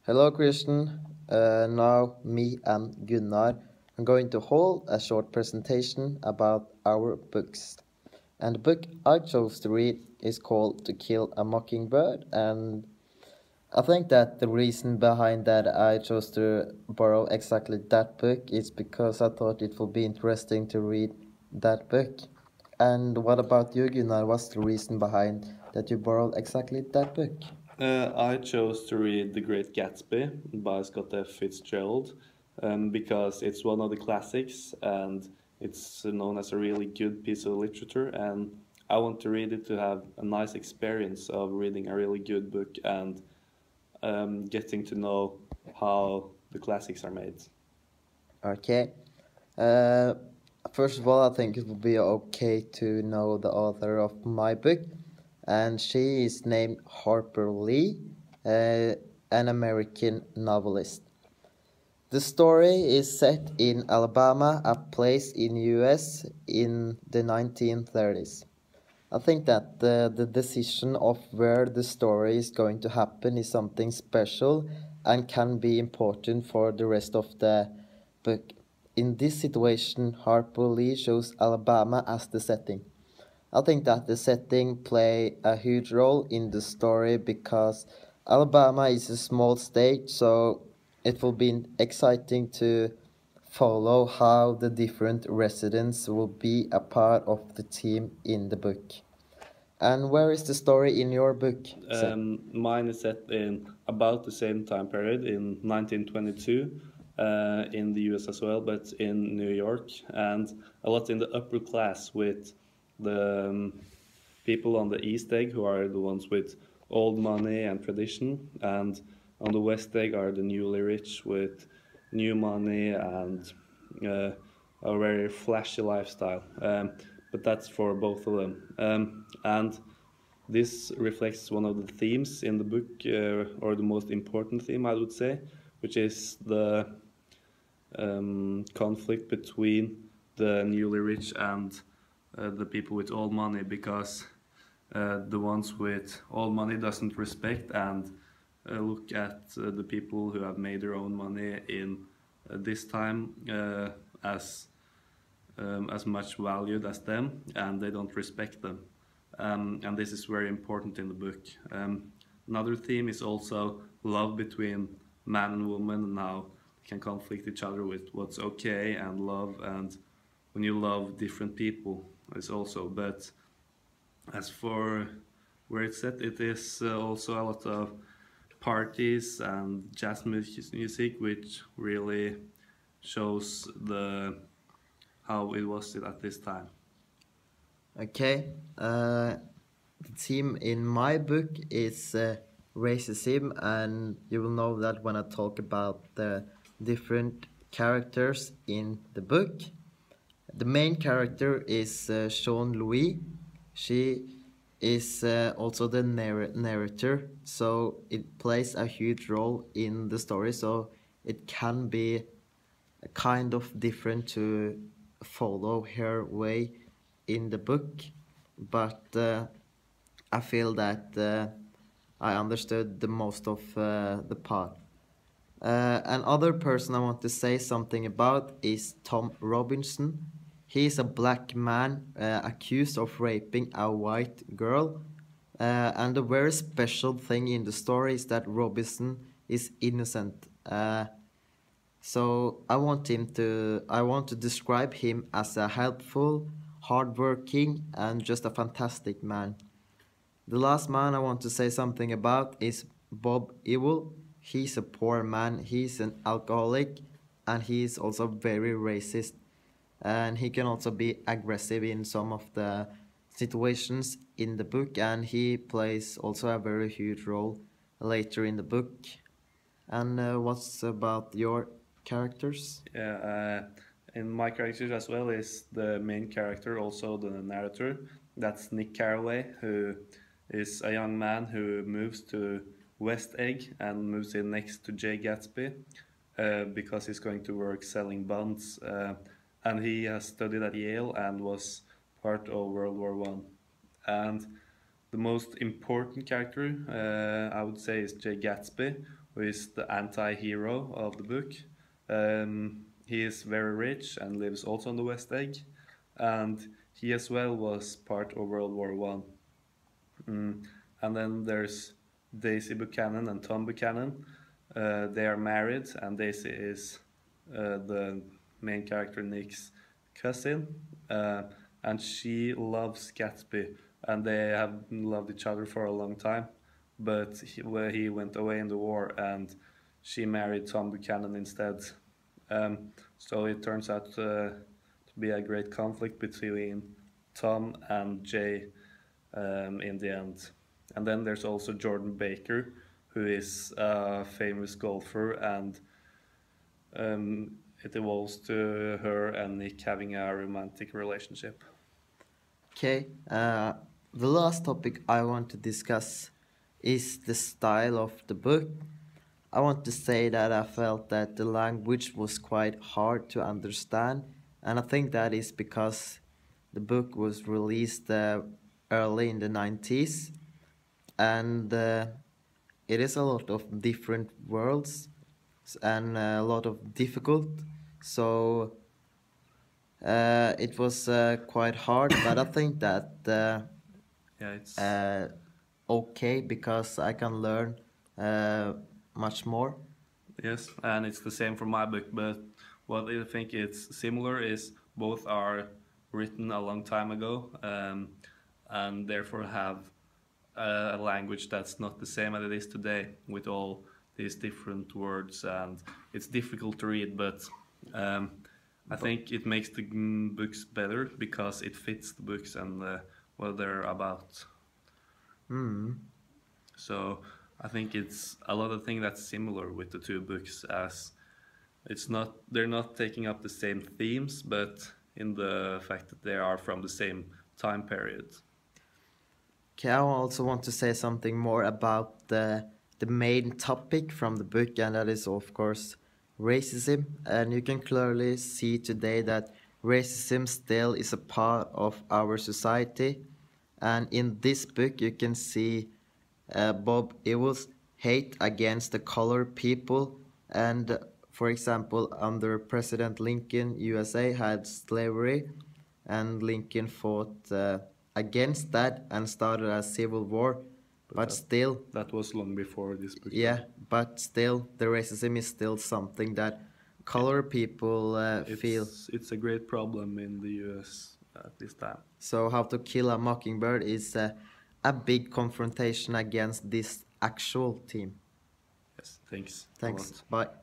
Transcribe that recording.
Hello, Christian. Now, me and Gunnar are going to hold a short presentation about our books. And the book I chose to read is called To Kill a Mockingbird. And I think that the reason behind that I chose to borrow exactly that book is because I thought it would be interesting to read that book. And what about you, Gunnar? What's the reason behind that you borrowed exactly that book? I chose to read The Great Gatsby by Scott F. Fitzgerald because it's one of the classics and it's known as a really good piece of literature. And I want to read it to have a nice experience of reading a really good book and getting to know how the classics are made. Okay. Uh, First of all, I think it would be okay to know the author of my book, and she is named Harper Lee, uh, an American novelist. The story is set in Alabama, a place in US in the 1930s. I think that the decision of where the story is going to happen is something special and can be important for the rest of the book. In this situation, Harper Lee shows Alabama as the setting. I think that the setting play a huge role in the story because Alabama is a small state, so it will be exciting to follow how the different residents will be a part of the team in the book. And where is the story in your book set? Mine is set in about the same time period in 1922 in the US as well, but in New York, and a lot in the upper class with the people on the East Egg who are the ones with old money and tradition, and on the West Egg are the newly rich with new money and a very flashy lifestyle. But that's for both of them. And this reflects one of the themes in the book, or the most important theme, I would say, which is the conflict between the newly rich and the people with all money, because the ones with all money doesn't respect and look at the people who have made their own money in this time as much valued as them, and they don't respect them. And this is very important in the book. Another theme is also love between man and woman, and how they can conflict each other with what's okay and love, and when you love different people is also. But as for where it's set, it is also a lot of parties and jazz music, which really shows the how it was at this time. Okay. The theme in my book is racism, and you will know that when I talk about the different characters in the book. The main character is Sean Louis. She is also the narrator, so it plays a huge role in the story. So it can be kind of different to follow her way in the book, but I feel that I understood the most of the part. Another person I want to say something about is Tom Robinson. He is a black man accused of raping a white girl. And the very special thing in the story is that Robinson is innocent. So I want to describe him as a helpful, hardworking, and just a fantastic man. The last man I want to say something about is Bob Ewell. He's a poor man, he's an alcoholic, and he's also very racist. And he can also be aggressive in some of the situations in the book, and he plays also a very huge role later in the book. And what's about your characters? Yeah, in my character as well is the main character, also the narrator. That's Nick Carraway, who is a young man who moves to West Egg and moves in next to Jay Gatsby because he's going to work selling bonds. And he has studied at Yale and was part of World War One. And the most important character, I would say, is Jay Gatsby, who is the anti-hero of the book. He is very rich and lives also on the West Egg, and he as well was part of World War One. And then there's Daisy Buchanan and Tom Buchanan. They are married, and Daisy is the main character Nick's cousin, and she loves Gatsby, and they have loved each other for a long time. But he went away in the war, and she married Tom Buchanan instead. So it turns out to be a great conflict between Tom and Jay in the end. And then there's also Jordan Baker, who is a famous golfer, and it evolves to her and Nick having a romantic relationship. Okay, the last topic I want to discuss is the style of the book. I want to say that I felt that the language was quite hard to understand, and I think that is because the book was released early in the 90s, and it is a lot of different worlds and a lot of difficult. So it was quite hard, but I think that Yeah, it's okay because I can learn much more. yes, and it's the same for my book. But what I think it's similar is both are written a long time ago, and therefore have a language that's not the same as it is today, with all these different words, and it's difficult to read. But I think it makes the books better because it fits the books and what they're about. So I think it's a lot of things that's similar with the two books, as they're not taking up the same themes, but in the fact that they are from the same time period. Okay, I also want to say something more about the main topic from the book, and that is, of course, racism. And you can clearly see today that racism still is a part of our society. And in this book, you can see Bob Evil's hate against the colored people. And for example, under President Lincoln, USA had slavery, and Lincoln fought against that and started a civil war. But still, That was long before this book. yeah, but still, the racism is still something that colored people feel. It's a great problem in the US at this time. So, How to Kill a Mockingbird is a big confrontation against this actual team. Yes, thanks. a Thanks. lot. Bye.